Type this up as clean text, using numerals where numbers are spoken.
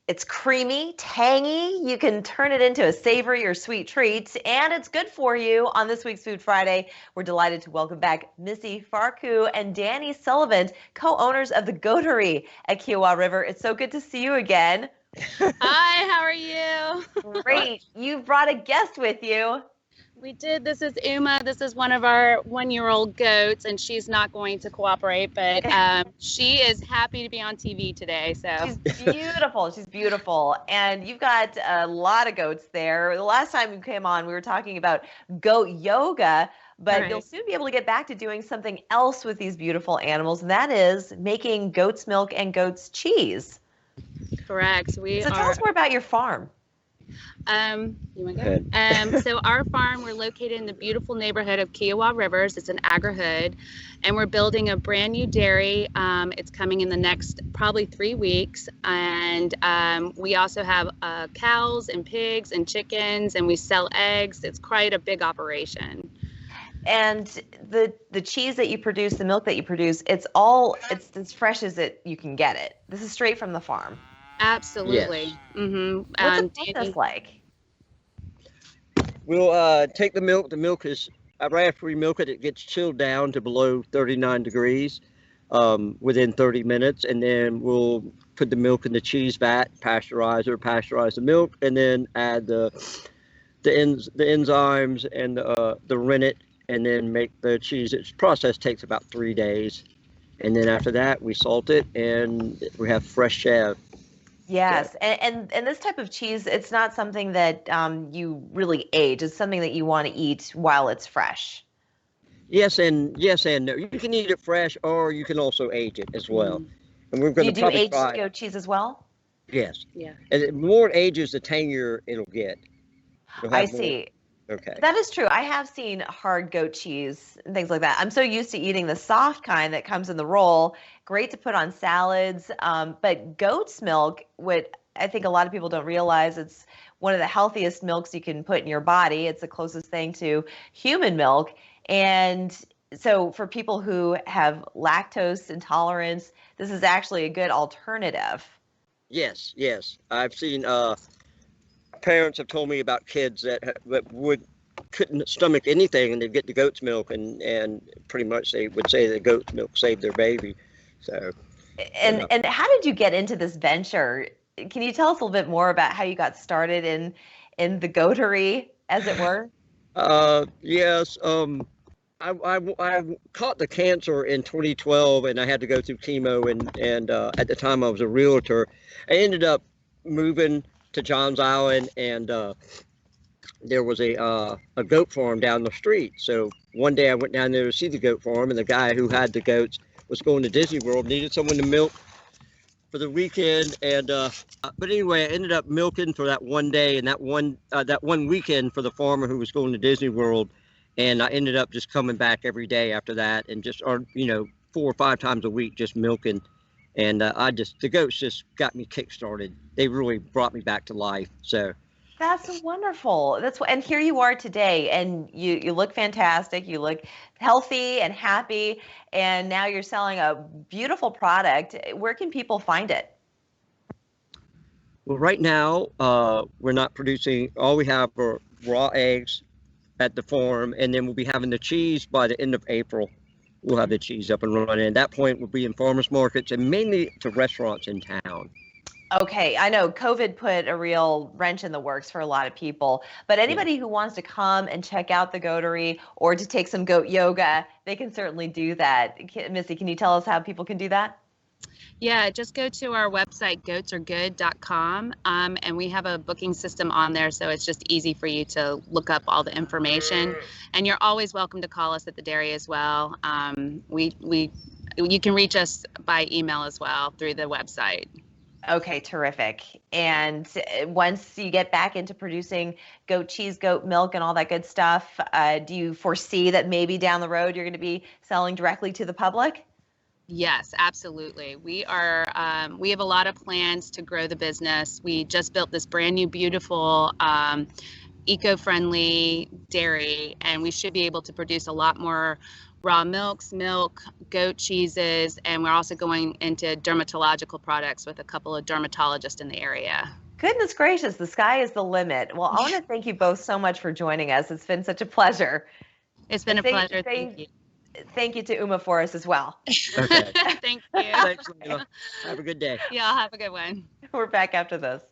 It's creamy, tangy. You can turn it into a savory or sweet treat, and it's good for you. On this week's Food Friday, we're delighted to welcome back Missy Farku and Danny Sullivan, co-owners of the Goatery at Kiawah River. It's so good to see you again. Hi, how are you? Great. You brought a guest with you. We did. This is Uma. This is one of our one-year-old goats, and she's not going to cooperate, but she is happy to be on TV today. So She's beautiful. She's beautiful. And you've got a lot of goats there. The last time you came on, we were talking about goat yoga, but you'll soon be able to get back to doing something else with these beautiful animals, and that is making goat's milk and goat's cheese. Correct. So tell us more about your farm. You want to go? So our farm, we're located in the beautiful neighborhood of Kiaway River. It's an agro-hood, and we're building a brand new dairy. It's coming in the next probably 3 weeks, and we also have cows and pigs and chickens, and we sell eggs. It's quite a big operation. And the cheese that you produce, the milk that you produce, it's as fresh as you can get it. This is straight from the farm. Absolutely. Yes. What's the process like? We'll take the milk. The milk is, right after we milk it, it gets chilled down to below 39 degrees within 30 minutes. And then we'll put the milk in the cheese vat, pasteurize the milk, and then add the enzymes and the rennet, and then make the cheese. Its process takes about 3 days. And then after that, we salt it, and we have fresh shad. Yes, and this type of cheese, it's not something that you really age. It's something that you want to eat while it's fresh. Yes and no. You can eat it fresh, or you can also age it as well. And we're going to probably age goat cheese as well? Yes. Yeah. And the more it ages, the tangier it'll get. I see. Okay. That is true. I have seen hard goat cheese and things like that. I'm so used to eating the soft kind that comes in the roll. Great to put on salads. But goat's milk, what I think a lot of people don't realize, it's one of the healthiest milks you can put in your body. It's the closest thing to human milk. And so for people who have lactose intolerance, this is actually a good alternative. Yes. I've seen parents have told me about kids that couldn't stomach anything, and they'd get the goat's milk, and pretty much they would say the goat's milk saved their baby. So. And how did you get into this venture? Can you tell us a little bit more about how you got started in the goatery, as it were? Yes. I caught the cancer in 2012, and I had to go through chemo, and at the time I was a realtor. I ended up moving to Johns Island, and there was a goat farm down the street. So one day I went down there to see the goat farm, and the guy who had the goats was going to Disney World, needed someone to milk for the weekend, and but anyway, I ended up milking for that one day and that one weekend for the farmer who was going to Disney World, and I ended up just coming back every day after that, and just 4 or 5 times a week just milking. And the goats just got me kick-started. They really brought me back to life. So that's wonderful. And here you are today, and you look fantastic. You look healthy and happy, and now you're selling a beautiful product. Where can people find it? Well, right now we're not producing. All we have are raw eggs at the farm, and then we'll be having the cheese by the end of April. We'll have the cheese up and running. At that point, we'll be in farmers markets and mainly to restaurants in town. Okay, I know COVID put a real wrench in the works for a lot of people, but anybody who wants to come and check out the goatery or to take some goat yoga, they can certainly do that. Missy, can you tell us how people can do that? Yeah, just go to our website, goatsaregood.com, and we have a booking system on there, so it's just easy for you to look up all the information. And you're always welcome to call us at the dairy as well. You can reach us by email as well through the website. Okay, terrific. And once you get back into producing goat cheese, goat milk, and all that good stuff, do you foresee that maybe down the road you're going to be selling directly to the public? Yes, absolutely. We have a lot of plans to grow the business. We just built this brand new, beautiful, eco-friendly dairy, and we should be able to produce a lot more raw milks, milk, goat cheeses, and we're also going into dermatological products with a couple of dermatologists in the area. Goodness gracious, the sky is the limit. Well, I want to thank you both so much for joining us. It's been such a pleasure. It's been a pleasure. Thank you. Thank you to Uma for us as well. Okay. Thank you. Thanks, Leyla. Have a good day. Yeah, have a good one. We're back after this.